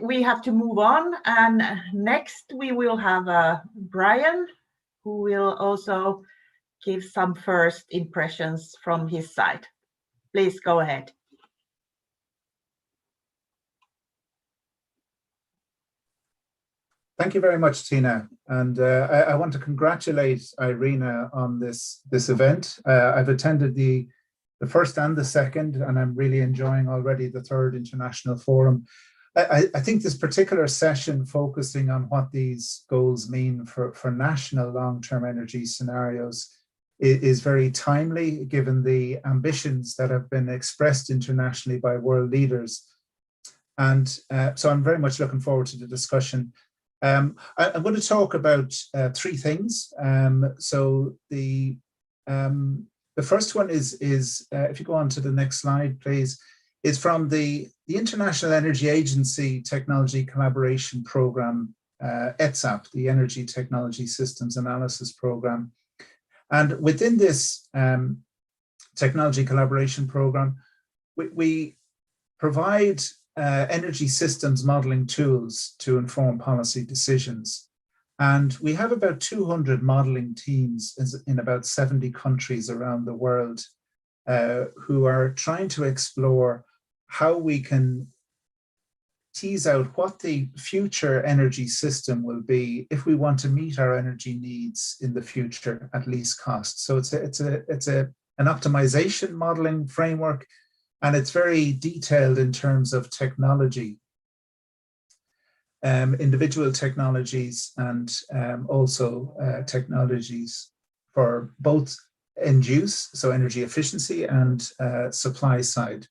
we have to move on, and next we will have Brian, who will also give some first impressions from his side. Please go ahead. Thank you very much, Tina. And I want to congratulate IRENA on this event. I've attended the first and the second, and I'm really enjoying already the third international forum. I think this particular session focusing on what these goals mean for national long-term energy scenarios is very timely, given the ambitions that have been expressed internationally by world leaders. And so I'm very much looking forward to the discussion. I'm going to talk about three things. So the first one is if you go on to the next slide, please, is from the International Energy Agency Technology Collaboration Program, ETSAP, the Energy Technology Systems Analysis Program. And within this technology collaboration program, we provide energy systems modeling tools to inform policy decisions. And we have about 200 modeling teams in about 70 countries around the world who are trying to explore how we can tease out what the future energy system will be if we want to meet our energy needs in the future at least cost. So it's an optimization modeling framework, and it's very detailed in terms of technology, individual technologies, and also technologies for both end use, so energy efficiency, and supply side.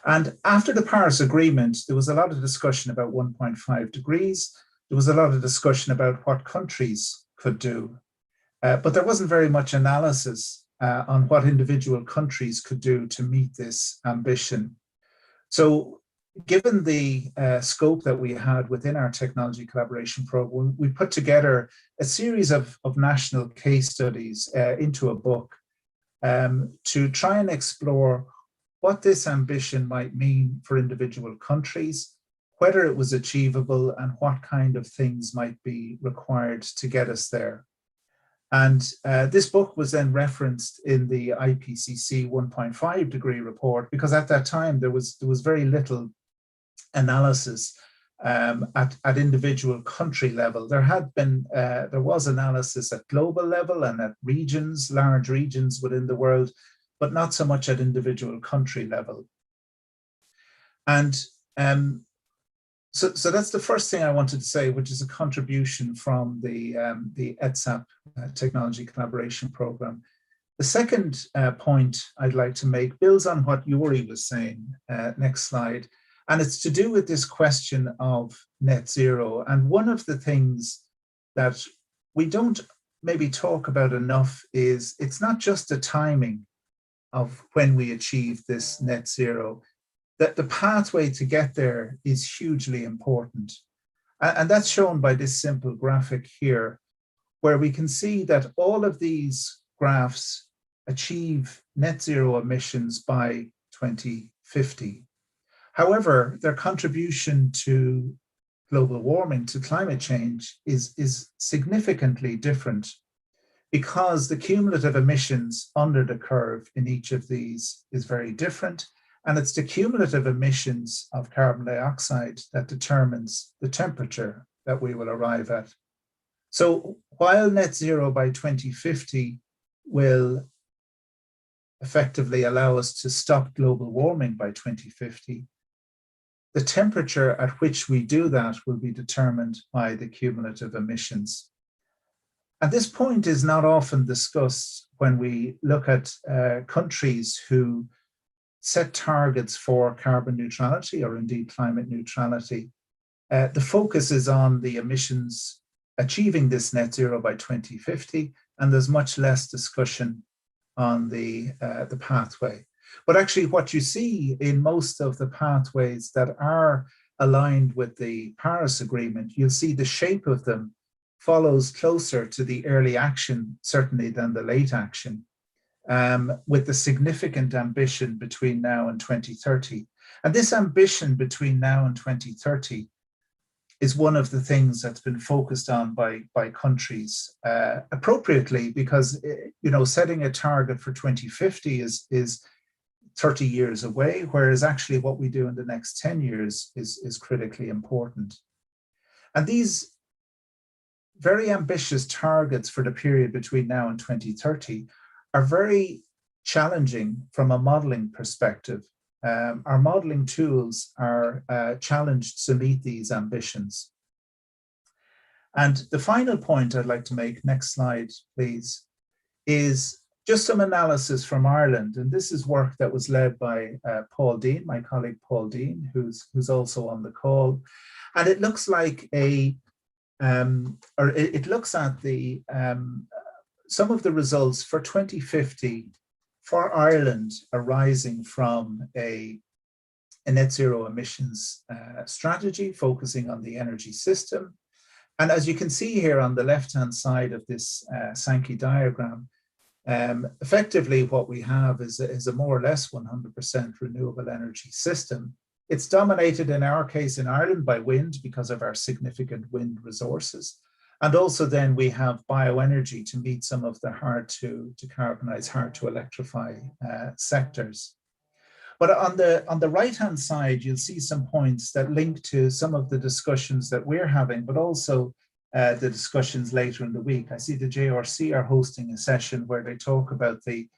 And after the Paris Agreement, there was a lot of discussion about 1.5 degrees. There was a lot of discussion about what countries could do, but there wasn't very much analysis on what individual countries could do to meet this ambition. So given the scope that we had within our technology collaboration program, we put together a series of national case studies into a book to try and explore what this ambition might mean for individual countries, whether it was achievable, and what kind of things might be required to get us there. And this book was then referenced in the IPCC 1.5 degree report, because at that time there was very little analysis at individual country level. There was analysis at global level and at regions, large regions within the world, but not so much at individual country level. And so that's the first thing I wanted to say, which is a contribution from the ETSAP Technology Collaboration Program. The second point I'd like to make builds on what Yuri was saying. Next slide. And it's to do with this question of net zero. And one of the things that we don't maybe talk about enough is it's not just the timing of when we achieve this net zero, that the pathway to get there is hugely important. And that's shown by this simple graphic here, where we can see that all of these graphs achieve net zero emissions by 2050. However, their contribution to global warming, to climate change, is significantly different, because the cumulative emissions under the curve in each of these is very different. And it's the cumulative emissions of carbon dioxide that determines the temperature that we will arrive at. So while net zero by 2050 will effectively allow us to stop global warming by 2050, the temperature at which we do that will be determined by the cumulative emissions. And this point is not often discussed when we look at countries who set targets for carbon neutrality, or indeed climate neutrality. The focus is on the emissions achieving this net zero by 2050, and there's much less discussion on the pathway. But actually what you see in most of the pathways that are aligned with the Paris Agreement, you'll see the shape of them follows closer to the early action, certainly, than the late action, with the significant ambition between now and 2030. And this ambition between now and 2030 is one of the things that's been focused on by countries appropriately, because setting a target for 2050 is 30 years away, whereas actually what we do in the next 10 years is critically important. And these very ambitious targets for the period between now and 2030 are very challenging from a modeling perspective. Our modeling tools are challenged to meet these ambitions. And the final point I'd like to make, next slide, please, is just some analysis from Ireland. And this is work that was led by Paul Dean, my colleague Paul Dean, who's also on the call. And it looks like it looks at the some of the results for 2050 for Ireland arising from a net zero emissions strategy focusing on the energy system. And as you can see here on the left-hand side of this Sankey diagram, effectively what we have is a more or less 100% renewable energy system. It's dominated in our case in Ireland by wind because of our significant wind resources. And also then we have bioenergy to meet some of the hard to decarbonize, hard to electrify sectors. But on the right-hand side, you'll see some points that link to some of the discussions that we're having, but also the discussions later in the week. I see the JRC are hosting a session where they talk about the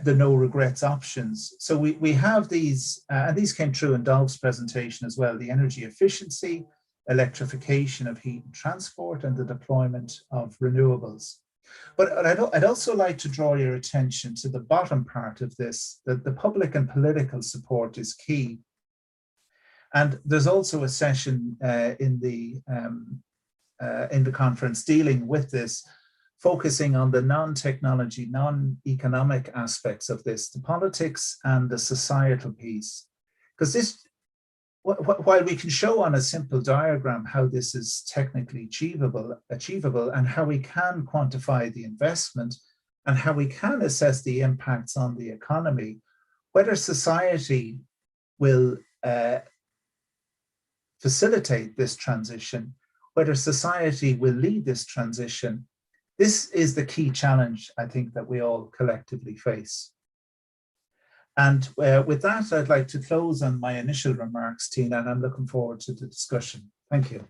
no regrets options. So we have these, and these came through in Dolph's presentation as well, the energy efficiency, electrification of heat and transport, and the deployment of renewables. But I'd also like to draw your attention to the bottom part of this, that the public and political support is key. And there's also a session in the conference dealing with this, focusing on the non-technology, non-economic aspects of this, the politics and the societal piece. Because this, while we can show on a simple diagram how this is technically achievable and how we can quantify the investment and how we can assess the impacts on the economy, whether society will facilitate this transition, whether society will lead this transition, this is the key challenge, I think, that we all collectively face. And with that, I'd like to close on my initial remarks, Tina, and I'm looking forward to the discussion. Thank you.